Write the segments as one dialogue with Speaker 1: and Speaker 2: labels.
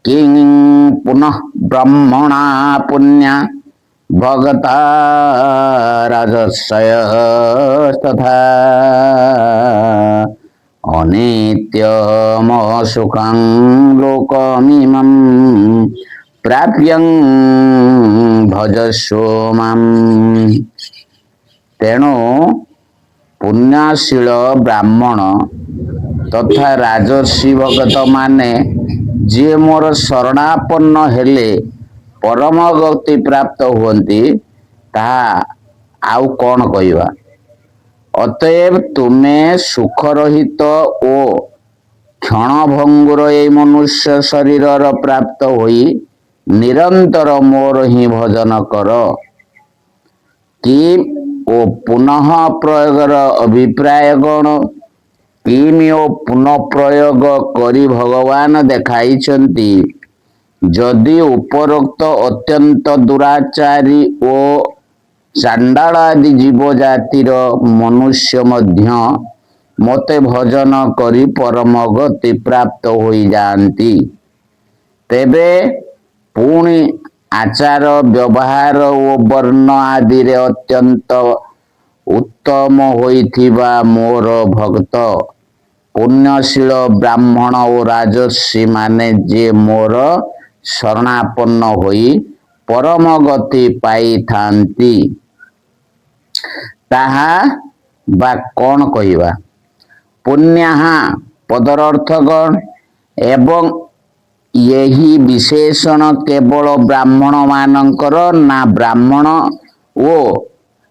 Speaker 1: किं पुनः ब्रह्मणा पुण्या भगता राजर्षयस्तथा अनित्यमसुखं लोकमिमं प्राप्यं भजस्व माम्। तेणु पुण्यशील ब्राह्मण तथा राजर्षि भगत माने जी मोर शरणापन्न हेले परम गति प्राप्त हुअन्ति ताहा आउ कौन कहवा। अतएव तुमे सुख रहित ओ क्षणभंगुर ए मनुष्य शरीर प्राप्त होई निरंतर मोर ही भजन कर। कि ओ पुनः प्रयोगर अभिप्राय गण किमि ओ पुनः प्रयोग करी भगवान देखाइछन्ति। जदि उपरोक्त अत्यंत दुराचारी ओ चांडाल आदि जीव जातिर मनुष्य मध्य मते भजन करी परम गति प्राप्त होई जाती, तेबे पुणी आचार व्यवहार ओ वर्ण आदि रे अत्यंत उत्तम होइथिबा मोर भक्त पुण्यशील ब्राह्मण और राजर्षि माने जे मोर शरणापन्न होई परम गति पाई थांती ताहा बा कौन कहवा। पुण्यहा पदर अर्थगण एवं यही विशेषण केवल ब्राह्मण मानकर ना ब्राह्मण ओ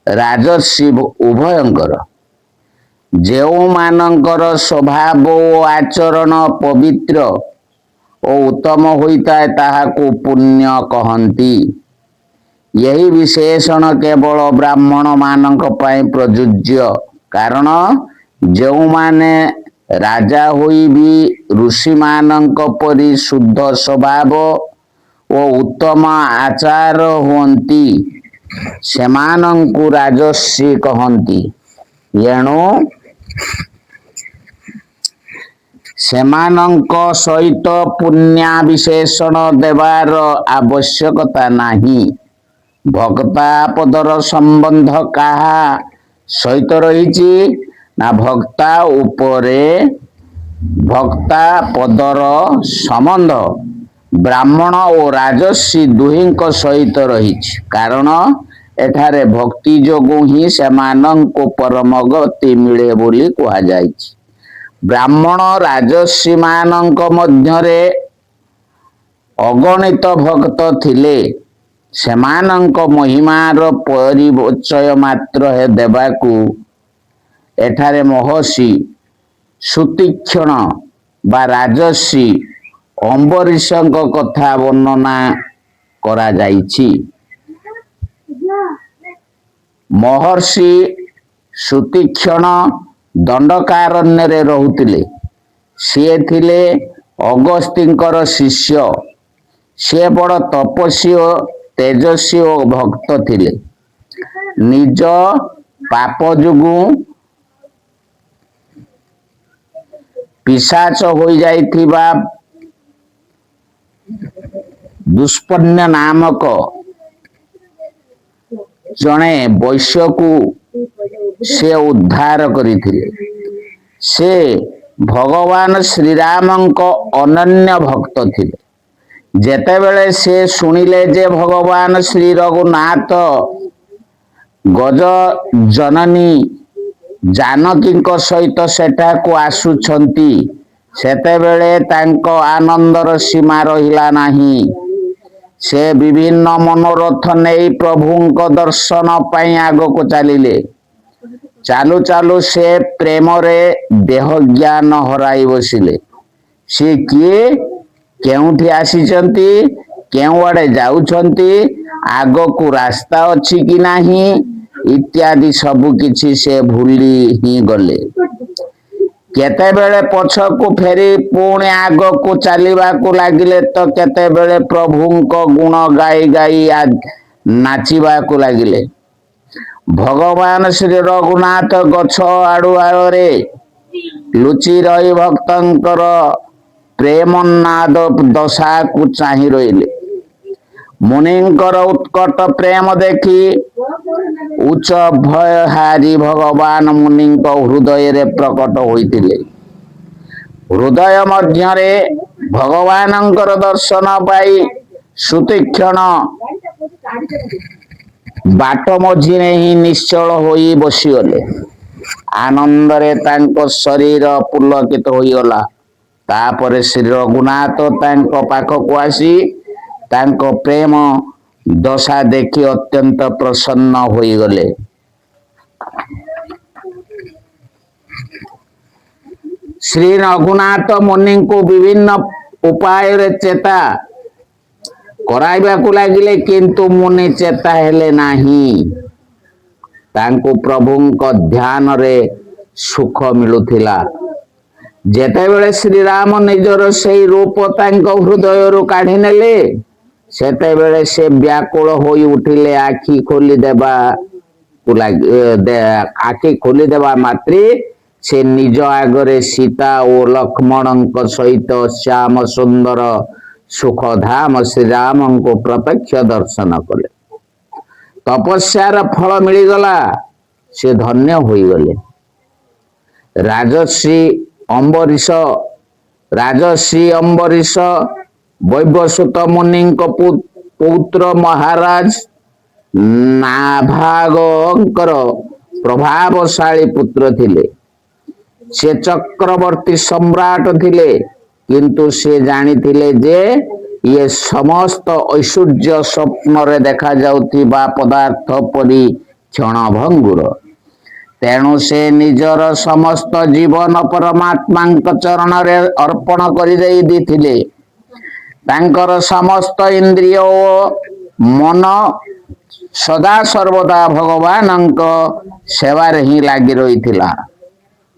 Speaker 1: राजर्षि उभयंकर। जेउ मानकर स्वभाव ओ आचरण पवित्र ओ उत्तम होता है ताहाकु पुण्य कहंती। यही विशेषण केवल ब्राह्मण मानक पाई प्रযোज्य, कारण जो माने राजा होई भी ऋषि मानक परि शुद्ध स्वभाव ओ उत्तम आचार हुअन्ति सेमानंकु राजर्षि कहंती। एणु सेमानंक सहित पुण्य विशेषण देवार आवश्यकता नाही। भक्ता पदर संबंध काहा सहित रहिछि ना भक्ता उपरे भक्ता पदर संबंध ब्राह्मण और राजर्षि दुहिंक सहित रहिछि। कारण एठारे भक्ति जोगु ही सेमानंको परम गति मिले बोली कहा जाइछि। ब्राह्मण राजर्षि मानक मध्यरे अगणित भक्त थिले सेमानंक महिमार परिचय मात्र हे देबाकू एठारे महर्षि सुतीक्षण बा राजर्षि अम्बरीशंक कथा वर्णना करा जाइछि। महर्षि सुतीक्षण दंडकारण्य रे रहुतिले। से थिले अगस्त्यंकर शिष्य। से बड़ तपस्वी ओ तेजस्वी ओ भक्त थिले। निज पाप जोगु पिशाच हो जाइथिबा दुष्पन्य नामक जणे वैश्य को से उद्धार करिथिले। से भगवान श्रीरामंक अनन्य भक्त थिले। जेतेबेले से सुनिले जे भगवान श्री रघुनाथ गज जननी जानकी सहित सेठा को आसुछंती सेतेबेले तांको आनंदर सीमा रहिला नाही। से विभिन्न मनोरथ नहीं प्रभुंक दर्शन पाई आग को चलिले। चालू चालू से प्रेम रे देह ज्ञान हराई बसिले। से किए केउठी आसीचंती केउ आड़े जाउछंती आग को रास्ता अछि कि नाही इत्यादि सबु किछि से भूली ही गले। केते बेले पछकु फेरी पुणी आग को चलिबा को लागिले तो केते बेले प्रभुंक गुण गाई गाई नाचिबा को लागिले। भगवान श्री रघुनाथ गछ आड़ुआरे लुचि रही भक्तंकर ପ୍ରେମନାଦ ଦଶାକୁ ଚାହିଁ ରହିଲେ। ମୁନିଙ୍କର ଉତ୍କଟ ପ୍ରେମ ଦେଖି ଉଚ୍ଚ ଭୟହାରୀ ଭଗବାନ ମୁନିଙ୍କ ହୃଦୟରେ ପ୍ରକଟ ହୋଇଥିଲେ। ହୃଦୟ ମଧ୍ୟରେ ଭଗବାନଙ୍କର ଦର୍ଶନ ପାଇ ସୁତୀକ୍ଷଣ ବାଟ ମଝିରେ ହିଁ ନିଶ୍ଚଳ ହୋଇ ବସିଗଲେ। ଆନନ୍ଦରେ ତାଙ୍କ ଶରୀର ପୁଲକିତ ହୋଇଗଲା। ତାପରେ ଶ୍ରୀ ରଘୁନାଥ ତାଙ୍କ ପାଖକୁ ଆସି ତାଙ୍କ ପ୍ରେମ ଦଶା ଦେଖି ଅତ୍ୟନ୍ତ ପ୍ରସନ୍ନ ହୋଇଗଲେ। ଶ୍ରୀ ରଘୁନାଥ ମୁନିଙ୍କୁ ବିଭିନ୍ନ ଉପାୟରେ ଚେତା କରାଇବାକୁ ଲାଗିଲେ, କିନ୍ତୁ ମୁନି ଚେତା ହେଲେ ନାହିଁ। ତାଙ୍କୁ ପ୍ରଭୁଙ୍କ ଧ୍ୟାନରେ ସୁଖ ମିଳୁଥିଲା। ଯେତେବେଳେ ଶ୍ରୀରାମ ନିଜର ସେହି ରୂପ ତାଙ୍କ ହୃଦୟରୁ କାଢି ନେଲେ, ସେତେବେଳେ ସେ ବ୍ୟାକୁଳ ହୋଇ ଉଠିଲେ। ଆଖି ଖୋଲିଦେବା ମାତ୍ରେ ସେ ନିଜ ଆଗରେ ସୀତା ଓ ଲକ୍ଷ୍ମଣଙ୍କ ସହିତ ଶ୍ୟାମ ସୁନ୍ଦର ସୁଖଧାମ ଶ୍ରୀରାମଙ୍କୁ ପ୍ରତ୍ୟକ୍ଷ ଦର୍ଶନ କଲେ। ତପସ୍ୟାର ଫଳ ମିଳିଗଲା। ସେ ଧନ୍ୟ ହୋଇଗଲେ। ରାଜର୍ଷି ଅମ୍ବରୀଶ ବୈବସ୍ୱତ ମୁନିଙ୍କ ପୌତ୍ର ମହାରାଜ ନାଭାଗଙ୍କର ପ୍ରଭାବଶାଳୀ ପୁତ୍ର ଥିଲେ। ସେ ଚକ୍ରବର୍ତ୍ତୀ ସମ୍ରାଟ ଥିଲେ, କିନ୍ତୁ ସେ ଜାଣିଥିଲେ ଯେ ଇଏ ସମସ୍ତ ଐଶ୍ୱର୍ଯ୍ୟ ସ୍ୱପ୍ନରେ ଦେଖାଯାଉଥିବା ପଦାର୍ଥ ପରି କ୍ଷଣଭଙ୍ଗୁର। ତେଣୁ ସେ ନିଜର ସମସ୍ତ ଜୀବନ ପରମାତ୍ମାଙ୍କ ଚରଣରେ ଅର୍ପଣ କରିଦେଇଥିଲେ। ତାଙ୍କର ସମସ୍ତ ଇନ୍ଦ୍ରିୟ ଓ ମନ ସଦାସର୍ବଦା ଭଗବାନଙ୍କ ସେବାରେ ହିଁ ଲାଗି ରହିଥିଲା।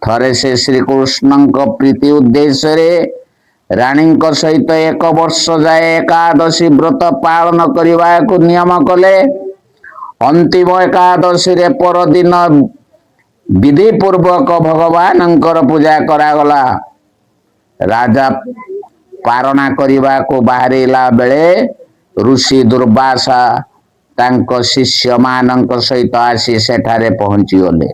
Speaker 1: ଥରେ ସେ ଶ୍ରୀକୃଷ୍ଣଙ୍କ ପ୍ରୀତି ଉଦ୍ଦେଶ୍ୟରେ ରାଣୀଙ୍କ ସହିତ 1 ବର୍ଷ ଯାଏ ଏକାଦଶୀ ବ୍ରତ ପାଳନ କରିବାକୁ ନିୟମ କଲେ। ଅନ୍ତିମ ଏକାଦଶୀରେ ପରଦିନ ବିଧିପୂର୍ବକ ଭଗବାନଙ୍କର ପୂଜା କରାଗଲା। ରାଜା ପାରଣା କରିବାକୁ ବାହାରିଲା ବେଳେ ଋଷି ଦୁର୍ବାସା ତାଙ୍କ ଶିଷ୍ୟମାନଙ୍କ ସହିତ ଆସି ସେଠାରେ ପହଞ୍ଚିଗଲେ।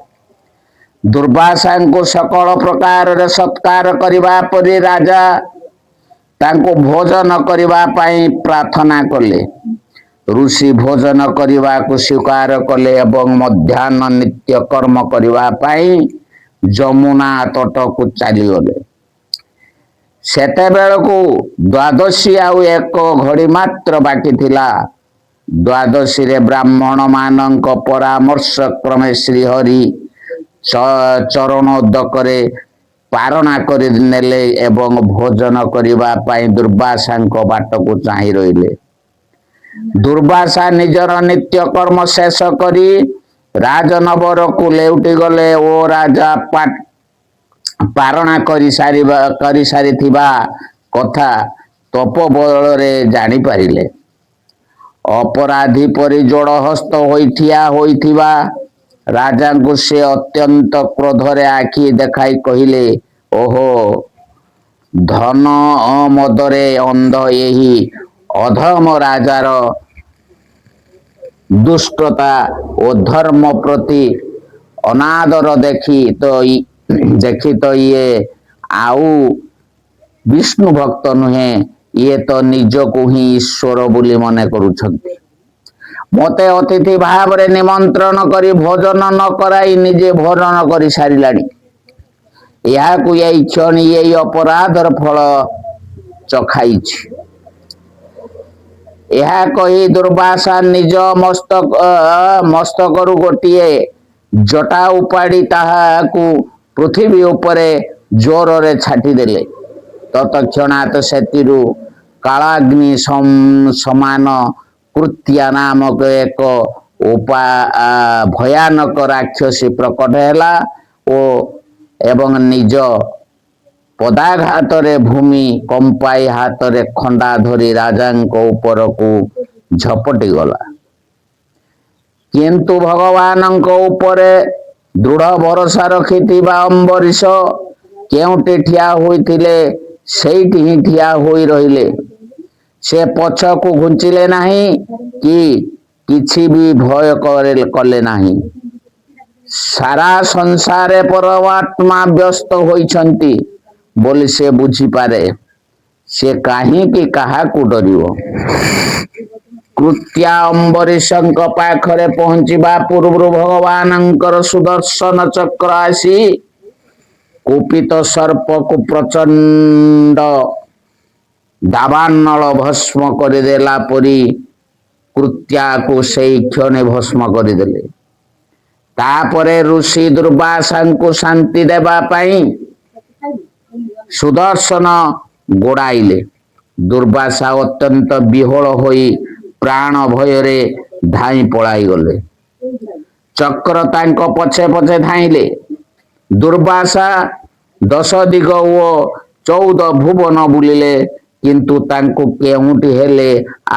Speaker 1: ଦୁର୍ବାସାଙ୍କୁ ସକଳ ପ୍ରକାରରେ ସତ୍କାର କରିବା ପରେ ରାଜା ତାଙ୍କୁ ଭୋଜନ କରିବା ପାଇଁ ପ୍ରାର୍ଥନା କଲେ। ଋଷି ଭୋଜନ କରିବାକୁ ସ୍ୱୀକାର କଲେ ଏବଂ ମଧ୍ୟାହ୍ନ ନିତ୍ୟକର୍ମ କରିବା ପାଇଁ ଯମୁନା ତଟକୁ ଚାଲିଗଲେ। ସେତେବେଳକୁ ଦ୍ୱାଦଶୀ ଆଉ 1 ଘଡ଼ି ମାତ୍ର ବାକି ଥିଲା। ଦ୍ୱାଦଶୀରେ ବ୍ରାହ୍ମଣ ମାନଙ୍କ ପରାମର୍ଶ କ୍ରମେ ଶ୍ରୀହରି ଚରଣୋଦକରେ ପାରଣା କରିନେଲେ ଏବଂ ଭୋଜନ କରିବା ପାଇଁ ଦୁର୍ବାସାଙ୍କ ବାଟକୁ ଚାହିଁ ରହିଲେ। ଦୁର୍ବାସା ନିଜର ନିତ୍ୟକର୍ମ ଶେଷ କରି ରାଜନଗରକୁ ଲେଉଟି ଗଲେ ଓ ରାଜା ପାରଣା କରିସାରିଥିବା କଥା ତପୋବଳରେ ଜାଣିପାରିଲେ। ଅପରାଧୀ ପରି ଯୋଡ଼ହସ୍ତ ହୋଇ ଠିଆ ହୋଇଥିବା ରାଜାଙ୍କୁ ସେ ଅତ୍ୟନ୍ତ କ୍ରୋଧରେ ଆଖି ଦେଖାଇ କହିଲେ, ଓହୋ, ଧନ ମଦରେ ଅନ୍ଧ ଏହି ଅଧମ ରାଜାର ଦୁଷ୍ଟତା ଓ ଧର୍ମ ପ୍ରତି ଅନାଦର ଦେଖି ତ ଇଏ ଆଉ ବିଷ୍ଣୁ ଭକ୍ତ ନୁହେଁ, ଇଏ ତ ନିଜକୁ ହିଁ ଈଶ୍ୱର ବୋଲି ମନେ କରୁଛନ୍ତି। ମୋତେ ଅତିଥି ଭାବରେ ନିମନ୍ତ୍ରଣ କରି ଭୋଜନ ନ କରାଇ ନିଜେ ଭୋଜନ କରି ସାରିଲାଣି। ଏହାକୁ ଏଇ କ୍ଷଣି ଏଇ ଅପରାଧର ଫଳ ଚଖାଇଛି। ଏହା କହି ଦୁର୍ବାସା ନିଜ ମସ୍ତକରୁ ଗୋଟିଏ ଜଟା ଉପାଡ଼ି ତାହାକୁ ପୃଥିବୀ ଉପରେ ଜୋରରେ ଛାଟିଦେଲେ। ତତ୍କ୍ଷଣାତ୍ ସେଥିରୁ କାଳାଗ୍ନି ସମାନ କୃତ୍ୟା ନାମକ ଏକ ଭୟାନକ ରାକ୍ଷସୀ ପ୍ରକଟ ହେଲା ଏବଂ ନିଜ ପଦାଘାତରେ ଭୂମି କମ୍ପାଇ ହାତରେ ଖଣ୍ଡା ଧରି ରାଜାଙ୍କ ଉପରକୁ ଝପଟି ଗଲା। କିନ୍ତୁ ଭଗବାନଙ୍କ ଉପରେ ଦୃଢ଼ ଭରସା ରଖିଥିବା ଅମ୍ବରୀଶ କେଉଁଠି ଠିଆ ହୋଇଥିଲେ ସେଇଠି ହିଁ ଠିଆ ହୋଇ ରହିଲେ। ସେ ପଛକୁ ଘୁଞ୍ଚିଲେ ନାହିଁ କି କିଛି ବି ଭୟ କଲେ ନାହିଁ। ସାରା ସଂସାରରେ ପରମାତ୍ମା ବ୍ୟସ୍ତ ହୋଇଛନ୍ତି ବୋଲି ସେ ବୁଝିପାରେ। ସେ କାହିଁକି କାହାକୁ ଡରିବ? କୃତ୍ୟା ଅମ୍ବରୀଶଙ୍କ ପାଖରେ ପହଞ୍ଚିବା ପୂର୍ବରୁ ଭଗବାନଙ୍କର ସୁଦର୍ଶନ ଚକ୍ର ଆସି କୁପିତ ସର୍ପକୁ ପ୍ରଚଣ୍ଡ ଦାବାନଳ ଭସ୍ମ କରିଦେଲା ପରି କୃତ୍ୟାକୁ ସେଇ କ୍ଷଣେ ଭସ୍ମ କରିଦେଲେ। ତାପରେ ଋଷି ଦୁର୍ବାସାଙ୍କୁ ଶାନ୍ତି ଦେବା ପାଇଁ ସୁଦର୍ଶନ ଗୋଡାଇଲେ। ଦୁର୍ବାସା ଅତ୍ୟନ୍ତ ବିହ୍ୱଳ ହୋଇ ପ୍ରାଣ ଭୟରେ ଧାଇଁ ପଳାଇଗଲେ। ଚକ୍ର ତାଙ୍କ ପଛେ ପଛେ ଧାଇଁଲେ। ଦୁର୍ବାସା 10 ଦିଗ ଓ 14 ଭୁବନ ବୁଲିଲେ, କିନ୍ତୁ ତାଙ୍କୁ କେଉଁଠି ହେଲେ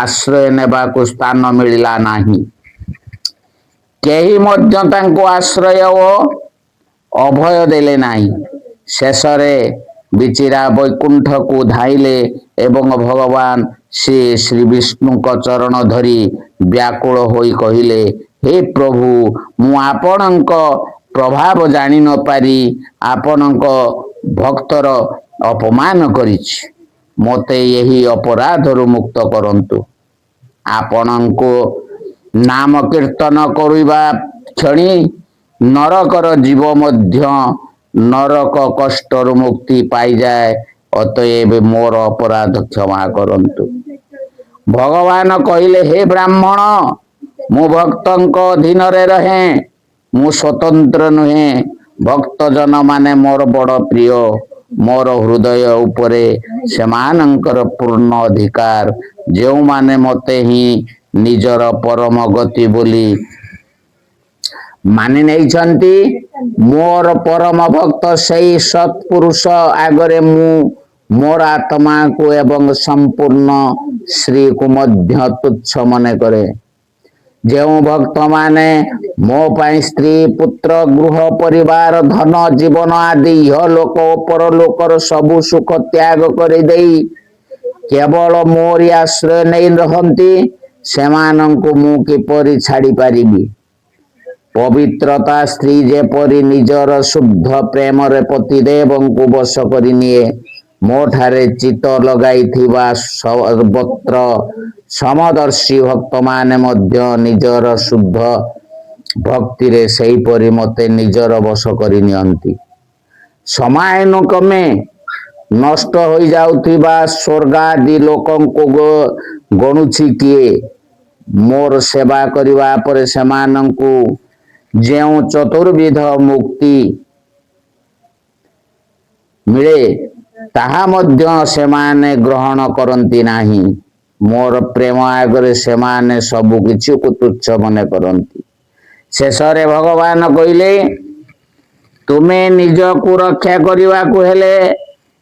Speaker 1: ଆଶ୍ରୟ ନେବାକୁ ସ୍ଥାନ ମିଳିଲା ନାହିଁ। କେହି ମଧ୍ୟ ତାଙ୍କୁ ଆଶ୍ରୟ ଓ ଅଭୟ ଦେଲେ ନାହିଁ। ଶେଷରେ ବିଚିରା ବୈକୁଣ୍ଠକୁ ଧାଇଁଲେ ଏବଂ ଭଗବାନ ଶ୍ରୀ ବିଷ୍ଣୁଙ୍କ ଚରଣ ଧରି ବ୍ୟାକୁଳ ହୋଇ କହିଲେ, ହେ ପ୍ରଭୁ, ମୁଁ ଆପଣଙ୍କ ପ୍ରଭାବ ଜାଣି ନ ପାରି ଆପଣଙ୍କ ଭକ୍ତର ଅପମାନ କରିଛି। ମୋତେ ଏହି ଅପରାଧରୁ ମୁକ୍ତ କରନ୍ତୁ। ଆପଣଙ୍କୁ ନାମ କୀର୍ତ୍ତନ କରିବା କ୍ଷଣି ନରକର ଜୀବ ମଧ୍ୟ ନରକ କଷ୍ଟରୁ ମୁକ୍ତି ପାଇଯାଏ। ଅତଏବ ମୋର ଅପରାଧ କ୍ଷମା କରନ୍ତୁ। ଭଗବାନ କହିଲେ, ହେ ବ୍ରାହ୍ମଣ, ମୁଁ ଭକ୍ତଙ୍କ ଅଧୀନରେ ରହେ। ମୁଁ ସ୍ୱତନ୍ତ୍ର ନୁହେଁ। ଭକ୍ତଜନ ମାନେ ମୋର ବଡ଼ ପ୍ରିୟ। ମୋର ହୃଦୟ ଉପରେ ସେମାନଙ୍କର ପୂର୍ଣ୍ଣ ଅଧିକାର। ଯେଉଁମାନେ ମୋତେ ହିଁ ନିଜର ପରମ ଗତି ବୋଲି ମାନି ନେଇଛନ୍ତି, ମୋର ପରମ ଭକ୍ତ ସେଇ ସତ୍ପୁରୁଷ ଆଗରେ ମୁଁ ମୋର ଆତ୍ମାକୁ ଏବଂ ସମ୍ପୂର୍ଣ୍ଣ ଶ୍ରୀକୁ ମଧ୍ୟ ତୁଚ୍ଛ ମନେ କରେ। ଯେଉଁ ଭକ୍ତମାନେ ମୋ ପାଇଁ ସ୍ତ୍ରୀ, ପୁତ୍ର, ଗୃହ, ପରିବାର, ଧନ, ଜୀବନ ଆଦି ଇହଲୋକ ଓ ପରଲୋକର ସବୁ ସୁଖ ତ୍ୟାଗ କରିଦେଇ କେବଳ ମୋରି ଆଶ୍ରୟ ନେଇ ରହନ୍ତି, ସେମାନଙ୍କୁ ମୁଁ କିପରି ଛାଡ଼ି ପାରିବି? ପବିତ୍ରତା ସ୍ତ୍ରୀ ଯେପରି ନିଜର ଶୁଦ୍ଧ ପ୍ରେମରେ ପତିଦେବଙ୍କୁ ବଶ କରିନିଏ, ମୋ ଠାରେ ଚିତ୍ତ ଲଗାଇଥିବା ସର୍ବତ୍ର ସମଦର୍ଶୀ ଭକ୍ତମାନେ ମଧ୍ୟ ନିଜର ଶୁଦ୍ଧ ଭକ୍ତିରେ ସେହିପରି ମୋତେ ନିଜର ବଶ କରି ନିଅନ୍ତି। ସମୟାନୁକ୍ରମେ ନଷ୍ଟ ହୋଇଯାଉଥିବା ସ୍ୱର୍ଗାଦି ଲୋକଙ୍କୁ ଗଣୁଛି କିଏ? ମୋର ସେବା କରିବା ପରେ ସେମାନଙ୍କୁ ଯେଉଁ ଚତୁର୍ବିଧ ମୁକ୍ତି ମିଳେ, ତାହା ମଧ୍ୟ ସେମାନେ ଗ୍ରହଣ କରନ୍ତି ନାହିଁ। ମୋର ପ୍ରେମ ଆଗରେ ସେମାନେ ସବୁ କିଛିକୁ ତୁଚ୍ଛ ମନେ କରନ୍ତି। ଶେଷରେ ଭଗବାନ କହିଲେ, ତୁମେ ନିଜକୁ ରକ୍ଷା କରିବାକୁ ହେଲେ,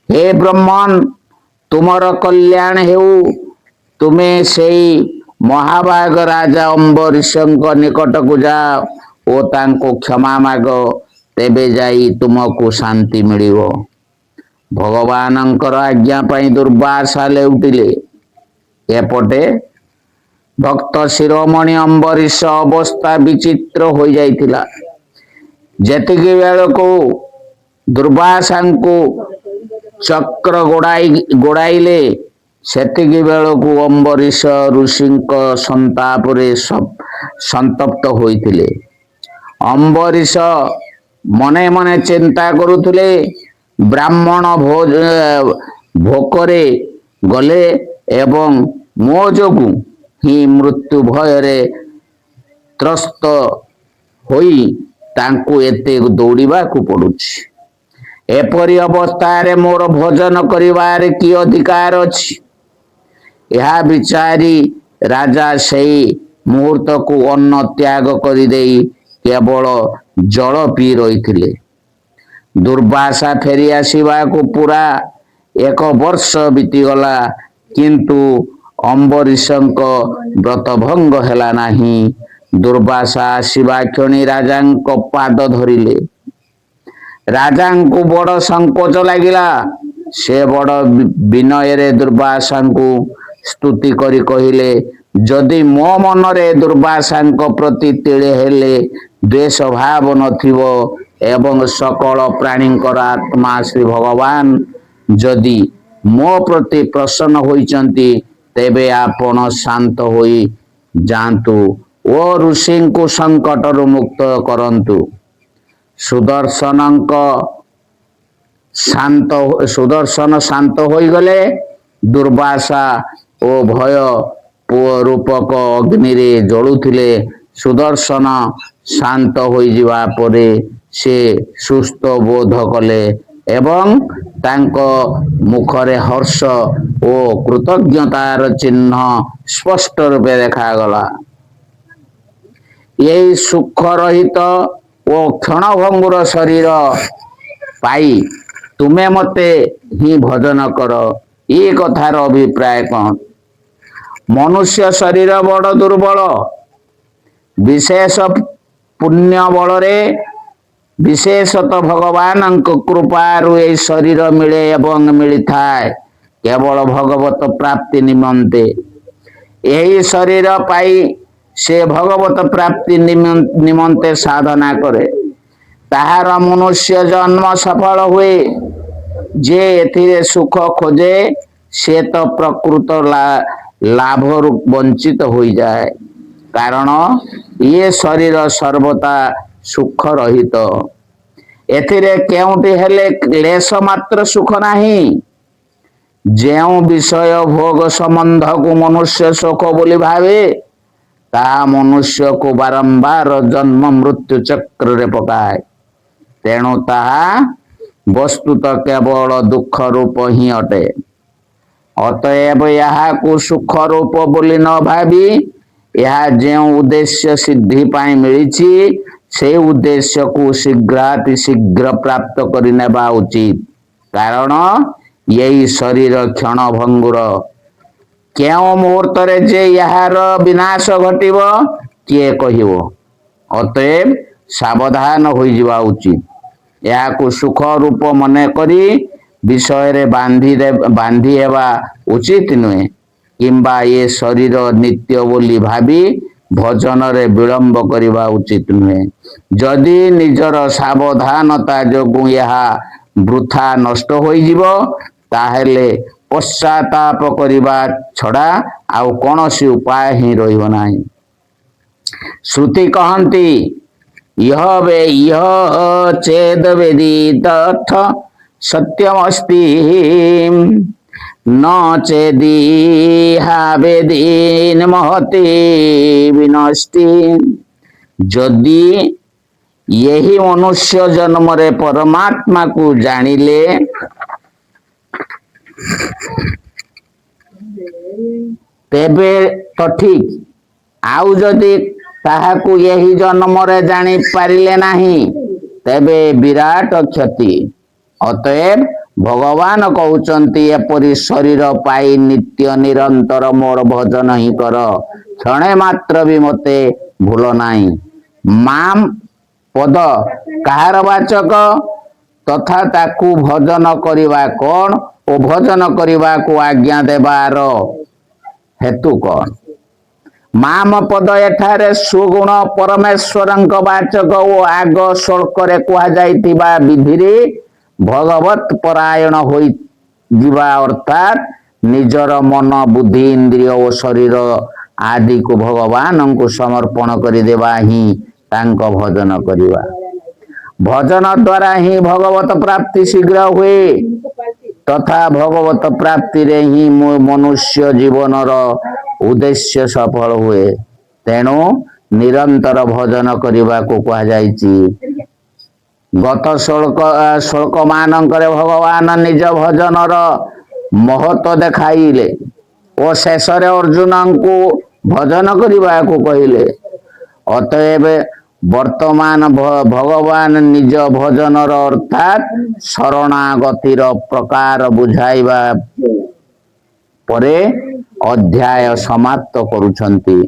Speaker 1: ହେ ବ୍ରହ୍ମନ୍, ତୁମର କଲ୍ୟାଣ ହେଉ। ତୁମେ ସେଇ ମହାଭାଗ ରାଜା ଅମ୍ବରୀଶଙ୍କ ନିକଟକୁ ଯାଅ ଓ ତାଙ୍କୁ କ୍ଷମା ମାଗ, ତେବେ ଯାଇ ତୁମକୁ ଶାନ୍ତି ମିଳିବ। ଭଗବାନଙ୍କର ଆଜ୍ଞା ପାଇଁ ଦୁର୍ବାସା ଲେଉଟିଲେ। ଏପଟେ ଭକ୍ତ ଶିରୋମଣି ଅମ୍ବରୀଶ ଅବସ୍ଥା ବିଚିତ୍ର ହୋଇଯାଇଥିଲା। ଯେତିକି ବେଳକୁ ଦୁର୍ବାସାଙ୍କୁ ଚକ୍ର ଗୋଡାଇଲେ, ସେତିକି ବେଳକୁ ଅମ୍ବରୀଶ ଋଷିଙ୍କ ସନ୍ତାପରେ ସନ୍ତପ୍ତ ହୋଇଥିଲେ। ଅମ୍ବରୀଶ ମନେ ମନେ ଚିନ୍ତା କରୁଥିଲେ, ବ୍ରାହ୍ମଣ ଭୋକରେ ଗଲେ ଏବଂ ମୋ ଯୋଗୁଁ ହିଁ ମୃତ୍ୟୁ ଭୟରେ ତ୍ରସ୍ତ ହୋଇ ତାଙ୍କୁ ଏତେ ଦୌଡ଼ିବାକୁ ପଡୁଛି। ଏପରି ଅବସ୍ଥାରେ ମୋର ଭୋଜନ କରିବାରେ କି ଅଧିକାର ଅଛି? ଏହା ବିଚାରି ରାଜା ସେଇ ମୁହୂର୍ତ୍ତକୁ ଅନ୍ନ ତ୍ୟାଗ କରିଦେଇ କେବଳ ଜଳ ପିଇ ରହିଥିଲେ। ଦୁର୍ବାସା ଫେରି ଆସିବାକୁ ପୁରା 1 ବର୍ଷ ବିତିଗଲା, କିନ୍ତୁ ଅମ୍ବରୀଶଙ୍କ ବ୍ରତଭଙ୍ଗ ହେଲା ନାହିଁ। ଦୁର୍ବାସା ଆସିବା କ୍ଷଣି ରାଜାଙ୍କ ପାଦ ଧରିଲେ। ରାଜାଙ୍କୁ ବଡ଼ ସଂକୋଚ ଲାଗିଲା। ସେ ବଡ଼ ବିନୟରେ ଦୁର୍ବାସାଙ୍କୁ ସ୍ତୁତି କରି କହିଲେ, ଯଦି ମୋ ମନରେ ଦୁର୍ବାସାଙ୍କ ପ୍ରତି ତିଳେ ହେଲେ ଦ୍ୱେଷ ଭାବ ନଥିବ ଏବଂ ସକଳ ପ୍ରାଣୀଙ୍କର ଆତ୍ମା ଶ୍ରୀ ଭଗବାନ ଯଦି ମୋ ପ୍ରତି ପ୍ରସନ୍ନ ହୋଇଛନ୍ତି, ତେବେ ଆପଣ ଶାନ୍ତ ହୋଇ ଯାଆନ୍ତୁ ଓ ଋଷିଙ୍କୁ ସଂକଟରୁ ମୁକ୍ତ କରନ୍ତୁ। ସୁଦର୍ଶନ ଶାନ୍ତ ହୋଇଗଲେ। ଦୁର୍ବାସା ଓ ଭୟ ରୂପକ ଅଗ୍ନିରେ ଜଳୁଥିଲେ। ସୁଦର୍ଶନ ଶାନ୍ତ ହୋଇଯିବା ପରେ ସେ ସୁସ୍ଥ ବୋଧ କଲେ ଏବଂ ତାଙ୍କ ମୁଖରେ ହର୍ଷ ଓ କୃତଜ୍ଞତାର ଚିହ୍ନ ସ୍ପଷ୍ଟ ରୂପେ ଦେଖାଗଲା। ଏହି ସୁଖ ରହିତ ଓ କ୍ଷଣଭଙ୍ଗୁର ଶରୀର ପାଇ ତୁମେ ମତେ ହିଁ ଭଜନ କର। ଏ କଥାର ଅଭିପ୍ରାୟ କଣ? ମନୁଷ୍ୟ ଶରୀର ବଡ଼ ଦୁର୍ବଳ। ବିଶେଷ ପୁଣ୍ୟ ବଳରେ ବିଶେଷତଃ ଭଗବାନଙ୍କ କୃପାରୁ ଏହି ଶରୀର ମିଳେ ଏବଂ ମିଳିଥାଏ କେବଳ ଭଗବତ ପ୍ରାପ୍ତି ନିମନ୍ତେ। ଏହି ଶରୀର ପାଇ ସେ ଭଗବତ ପ୍ରାପ୍ତି ନିମନ୍ତେ ସାଧନା କରେ। ତାହାର ମନୁଷ୍ୟ ଜନ୍ମ ସଫଳ ହୁଏ। ଯେ ଏଥିରେ ସୁଖ ଖୋଜେ ସେ ତ ପ୍ରକୃତ ଲାଭରୁ ବଞ୍ଚିତ ହୋଇଯାଏ, କାରଣ ଇଏ ଶରୀର ସର୍ବଦା ସୁଖ ରହିତ। ଏଥିରେ କେଉଁଠି ହେଲେ କ୍ଲେଶ ମାତ୍ର ସୁଖ ନାହିଁ। ଯେଉଁ ବିଷୟ ଭୋଗ ସମ୍ବନ୍ଧକୁ ମନୁଷ୍ୟ ସୁଖ ବୋଲି ଭାବେ, ତାହା ମନୁଷ୍ୟକୁ ବାରମ୍ବାର ଜନ୍ମ ମୃତ୍ୟୁ ଚକ୍ରରେ ପକାଏ। ତେଣୁ ତାହା ବସ୍ତୁତଃ କେବଳ ଦୁଃଖ ରୂପ ହିଁ ଅଟେ। ଅତଏବ ଏହାକୁ ସୁଖ ରୂପ ବୋଲି ନ ଭାବି ଏହା ଯେଉଁ ଉଦ୍ଦେଶ୍ୟ ସିଦ୍ଧି ପାଇଁ ମିଳିଛି, ସେ ଉଦ୍ଦେଶ୍ୟକୁ ଶୀଘ୍ର ପ୍ରାପ୍ତ କରି ନେବା ଉଚିତ। କାରଣ ଏହି ଶରୀର କ୍ଷଣଭଙ୍ଗୁର। କେଉଁ ମୁହୂର୍ତ୍ତରେ ଯେ ଏହାର ବିନାଶ ଘଟିବ କିଏ କହିବ? ଅତଏବ ସାବଧାନ ହୋଇଯିବା ଉଚିତ। ଏହାକୁ ସୁଖ ରୂପ ମନେ କରି ବିଷୟରେ ବାନ୍ଧି ହେବା ଉଚିତ ନୁହେଁ, କିମ୍ବା ଏ ଶରୀର ନିତ୍ୟ ବୋଲି ଭାବି ଭଜନରେ ବିଳମ୍ବ କରିବା ଉଚିତ ନୁହେଁ। ଯଦି ନିଜର ସାବଧାନତା ଯୋଗୁଁ ଏହା ବୃଥା ନଷ୍ଟ ହୋଇଯିବ, ତାହେଲେ ପଶ୍ଚାତାପ କରିବା ଛଡ଼ା ଆଉ କୌଣସି ଉପାୟ ହିଁ ରହିବ ନାହିଁ। ଶ୍ରୁତି କହନ୍ତି, ଇହ ଚେଦ ବେଦିତଥ ସତ୍ୟମସ୍ତି ନ ଚେଦିହା ବେଦିନ ମହତି ବିନଷ୍ଟି। ଯଦି ଏହି ମନୁଷ୍ୟ ଜନ୍ମରେ ପରମାତ୍ମାକୁ ଜାଣିଲେ ତେବେ ତ ଠିକ, ଆଉ ଯଦି ତାହାକୁ ଏହି ଜନ୍ମରେ ଜାଣି ପାରିଲେ ନାହିଁ, ତେବେ ବିରାଟ କ୍ଷତି। ଅତଏବ ଭଗବାନ କହୁଛନ୍ତି, ଏପରି ଶରୀର ପାଇ ନିତ୍ୟ ନିରନ୍ତର ମୋର ଭଜନ ହିଁ କର, କ୍ଷଣେ ମାତ୍ର ବି ମତେ ଭୁଲ ନାହିଁ। ମାମ୍ ପଦ କାହାର ବାଚକ ତଥା ତାକୁ ଭଜନ କରିବା କଣ ଓ ଭଜନ କରିବାକୁ ଆଜ୍ଞା ଦେବାର ହେତୁ କଣ? ମାମ ପଦ ଏଠାରେ ସୁଗୁଣ ପରମେଶ୍ୱରଙ୍କ ବାଚକ ଓ ଆଗ ଶ୍ଲୋକରେ କୁହାଯାଇଥିବା ବିଧିରେ ଭଗବତ ପରାୟଣ ହୋଇଯିବା, ଅର୍ଥାତ୍ ନିଜର ମନ, ବୁଦ୍ଧି, ଇନ୍ଦ୍ରିୟ ଓ ଶରୀର ଆଦିକୁ ଭଗବାନଙ୍କୁ ସମର୍ପଣ କରିଦେବା ହିଁ ତାଙ୍କ ଭଜନ କରିବା। ଭଜନ ଦ୍ୱାରା ହିଁ ଭଗବତ ପ୍ରାପ୍ତି ଶୀଘ୍ର ହୁଏ ତଥା ଭଗବତ ପ୍ରାପ୍ତିରେ ହିଁ ମନୁଷ୍ୟ ଜୀବନର ଉଦ୍ଦେଶ୍ୟ ସଫଳ ହୁଏ। ତେଣୁ ନିରନ୍ତର ଭଜନ କରିବାକୁ କୁହାଯାଇଛି। ଗତ ଶ୍ଲୋକ ମାନଙ୍କରେ ଭଗବାନ ନିଜ ଭଜନର ମହତ୍ଵ ଦେଖାଇଲେ ଓ ଶେଷରେ ଅର୍ଜୁନଙ୍କୁ ଭଜନ କରିବାକୁ କହିଲେ। ଅତଏବ ବର୍ତ୍ତମାନ ଭଗବାନ ନିଜ ଭଜନର ଅର୍ଥାତ୍ ଶରଣାଗତିର ପ୍ରକାର ବୁଝାଇବା ପରେ ଅଧ୍ୟାୟ ସମାପ୍ତ କରୁଛନ୍ତି।